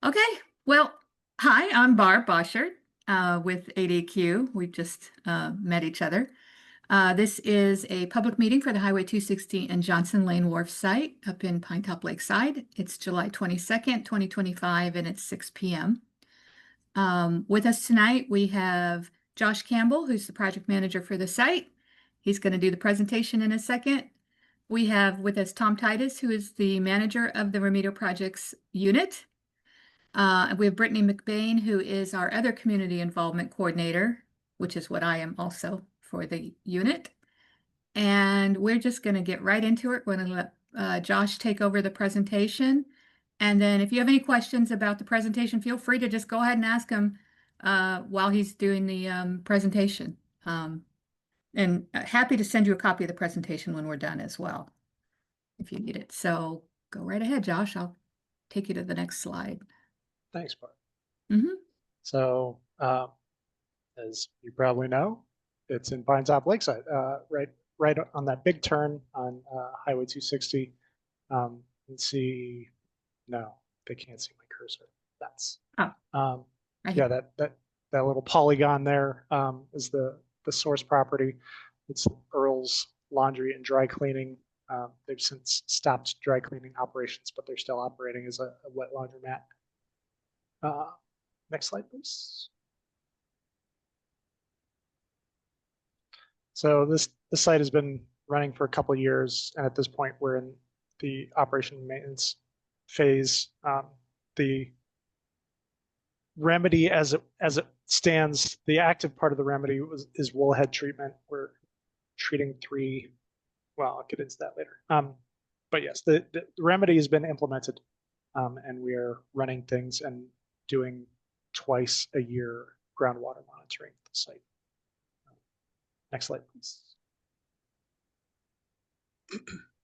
Okay, well, hi, I'm Barb Boschert with ADEQ. We just met each other. This is a public meeting for the Highway 260 and Johnson Lane Wharf site up in Pinetop Lakeside. It's July 22nd, 2025, and it's 6 p.m. With us tonight, we have Josh Campbell, who's the project manager for the site. He's going to do the presentation in a second. We have with us Tom Titus, who is the manager of the Remedial Projects unit. We have Brittany McBain, who is our other community involvement coordinator, which is what I am also for the unit. And we're just going to get right into it. We're going to let Josh take over the presentation. And then if you have any questions about the presentation, feel free to just go ahead and ask him while he's doing the presentation. And happy to send you a copy of the presentation when we're done as well, if you need it. So go right ahead, Josh. I'll take you to the next slide. Thanks, Barb. Mm-hmm. So, as you probably know, it's in Pinetop Lakeside, right on that big turn on Highway 260. You can see, no, they can't see my cursor. That's Right yeah, that little polygon there is the source property. It's Earl's Laundry and Dry Cleaning. They've since stopped dry cleaning operations, but they're still operating as a wet laundromat. Next slide, please. So this site has been running for a couple of years, and at this point, we're in the operation and maintenance phase. The remedy, as it stands, the active part of the remedy is wellhead treatment. We're treating 3. Well, I'll get into that later. But yes, the remedy has been implemented, and we are running things and doing twice a year groundwater monitoring at the site. Next slide, please.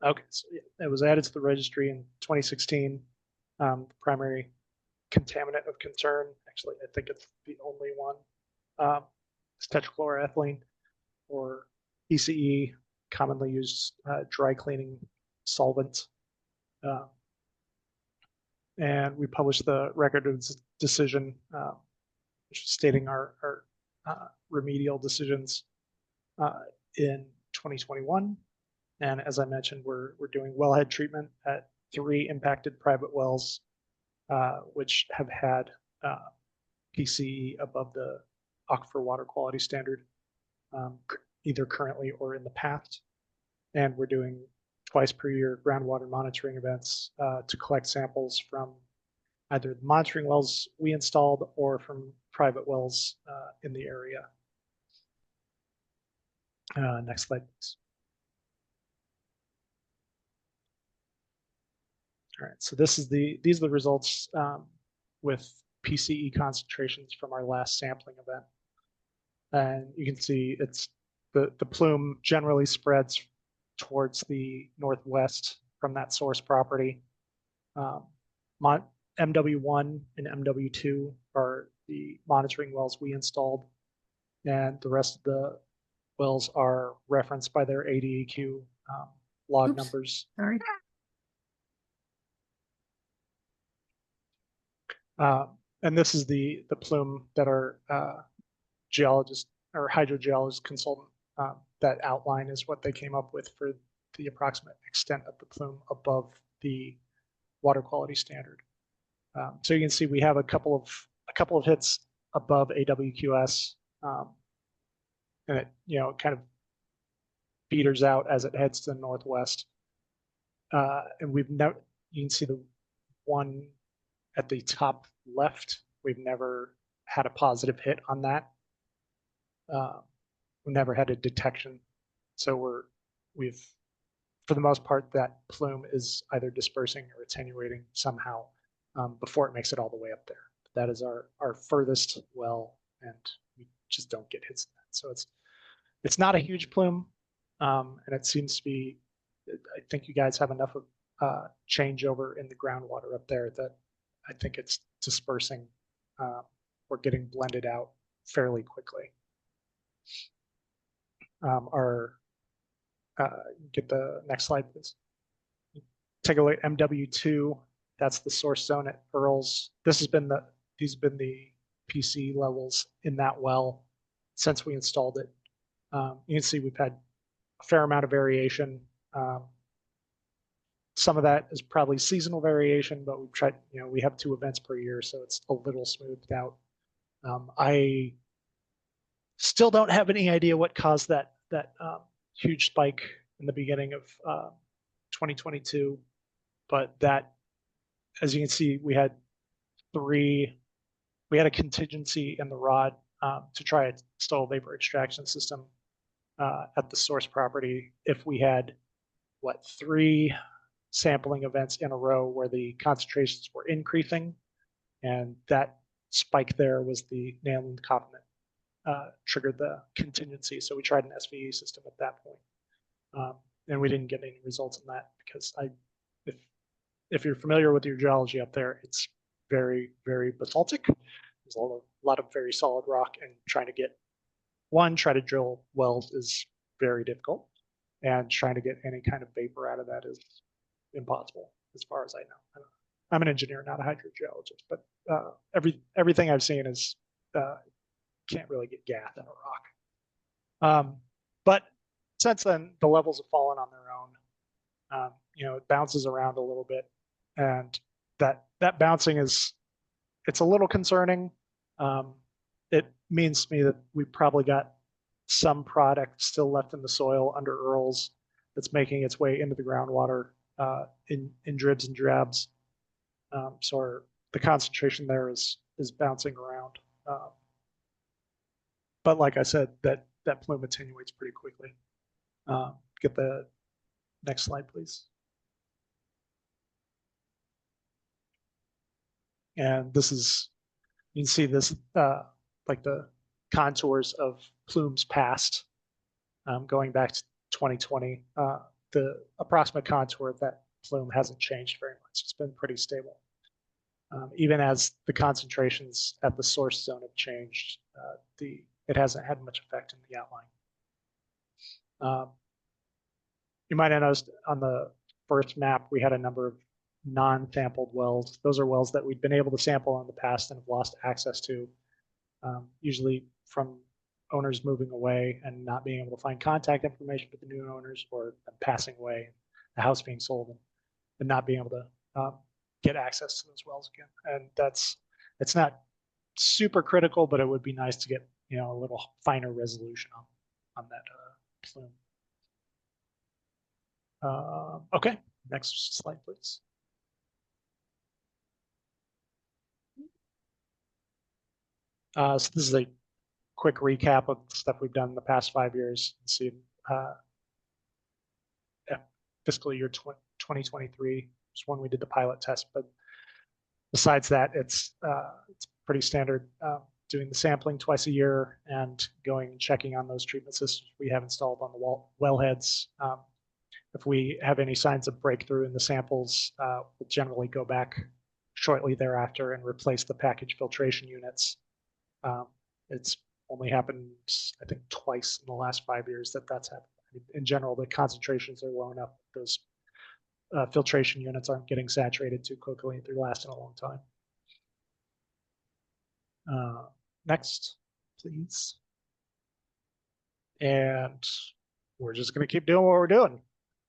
Okay, so yeah, it was added to the registry in 2016. The primary contaminant of concern, actually, I think it's the only one, is tetrachloroethylene, or ECE, commonly used dry cleaning solvent. And we published the record of decision, stating our remedial decisions in 2021. And as I mentioned, we're doing wellhead treatment at 3 impacted private wells, which have had PCE above the aquifer water quality standard, either currently or in the past. And we're doing twice per year groundwater monitoring events to collect samples from either the monitoring wells we installed or from private wells in the area. Next slide, please. All right, so these are the results with PCE concentrations from our last sampling event. And you can see it's the plume generally spreads towards the northwest from that source property. MW1 and MW2 are the monitoring wells we installed, and the rest of the wells are referenced by their ADEQ log numbers. Sorry. And this is the plume that our geologist or hydrogeologist consultant, that outline is what they came up with for the approximate extent of the plume above the water quality standard. So you can see we have a couple of hits above AWQS, and it kind of peters out as it heads to the northwest. And you can see the one at the top left. We've never had a positive hit on that. We've never had a detection. So we've, for the most part, that plume is either dispersing or attenuating somehow before it makes it all the way up there. That is our furthest well, and we just don't get hits in that. So it's not a huge plume, and it seems to be, I think you guys have enough of changeover in the groundwater up there that I think it's dispersing or getting blended out fairly quickly. Get the next slide, please. Take a look at MW2 That's the source zone at Earls. These have been the PC levels in that well since we installed it. You can see we've had a fair amount of variation. Some of that is probably seasonal variation, but we've tried, we have 2 events per year, so it's a little smoothed out. I still don't have any idea what caused that huge spike in the beginning of 2022, but that, as you can see, we had a contingency in the rod to try to install a vapor extraction system at the source property if we had 3 sampling events in a row where the concentrations were increasing, and that spike there was the nailing coffin that triggered the contingency. So we tried an SVE system at that point, and we didn't get any results in that because if you're familiar with your geology up there, it's very, very basaltic. There's a lot of very solid rock, and try to drill wells is very difficult, and trying to get any kind of vapor out of that is impossible, as far as I know. I'm an engineer, not a hydrogeologist, but everything I've seen is can't really get gas out of rock. But since then, the levels have fallen on their own. It bounces around a little bit, and that bouncing it's a little concerning. It means to me that we probably got some product still left in the soil under Earls that's making its way into the groundwater in dribs and drabs. So the concentration there is bouncing around. But like I said, that plume attenuates pretty quickly. Get the next slide, please. And this is, you can see this, like the contours of plumes past, going back to 2020. The approximate contour of that plume hasn't changed very much. It's been pretty stable. Even as the concentrations at the source zone have changed, it hasn't had much effect in the outline. You might have noticed on the first map, we had a number of non-sampled wells. Those are wells that we've been able to sample in the past and have lost access to, usually from owners moving away and not being able to find contact information with the new owners, or passing away, the house being sold, and not being able to get access to those wells again. And it's not super critical, but it would be nice to get a little finer resolution on that plume. Okay, next slide, please. So this is a quick recap of the stuff we've done in the past 5 years. You can see fiscal year 2023 was when we did the pilot test, but besides that, it's pretty standard. Doing the sampling twice a year and going and checking on those treatment systems we have installed on the wellheads. If we have any signs of breakthrough in the samples, we'll generally go back shortly thereafter and replace the package filtration units. It's only happened, I think, twice in the last 5 years that's happened. In general, the concentrations are low enough. Those filtration units aren't getting saturated too quickly. They're lasting a long time. Next, please. And we're just going to keep doing what we're doing.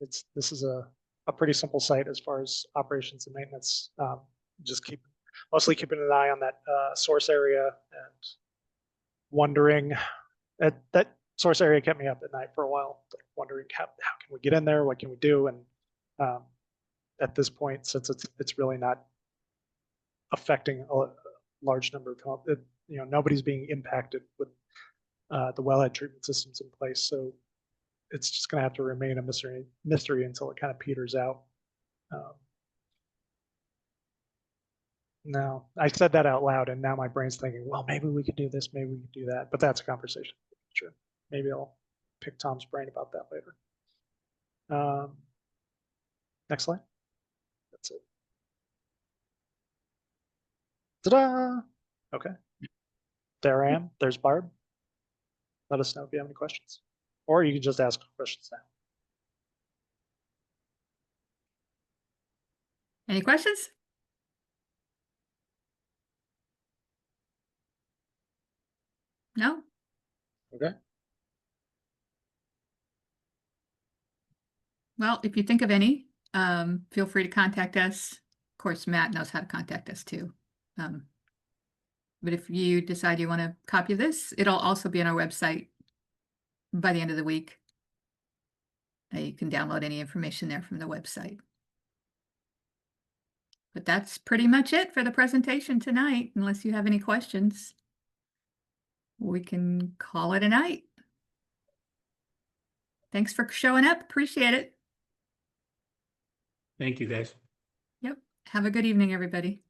This is a pretty simple site as far as operations and maintenance. Just mostly keeping an eye on that source area and wondering that source area kept me up at night for a while, wondering how can we get in there, what can we do, and at this point, since it's really not affecting a large number of homes, nobody's being impacted with the wellhead treatment systems in place, so it's just going to have to remain a mystery until it kind of peters out. No, I said that out loud, and now my brain's thinking, well, maybe we could do this, maybe we could do that, but that's a conversation. Sure, maybe I'll pick Tom's brain about that later. Next slide. That's it. Ta-da! Okay. There I am. There's Barb. Let us know if you have any questions, or you can just ask questions now. Any questions? No? Okay. Well, if you think of any, feel free to contact us. Of course, Matt knows how to contact us too. But if you decide you want a copy of this, it'll also be on our website by the end of the week. You can download any information there from the website. But that's pretty much it for the presentation tonight, unless you have any questions. We can call it a night. Thanks for showing up. Appreciate it. Thank you, guys. Yep. Have a good evening, everybody.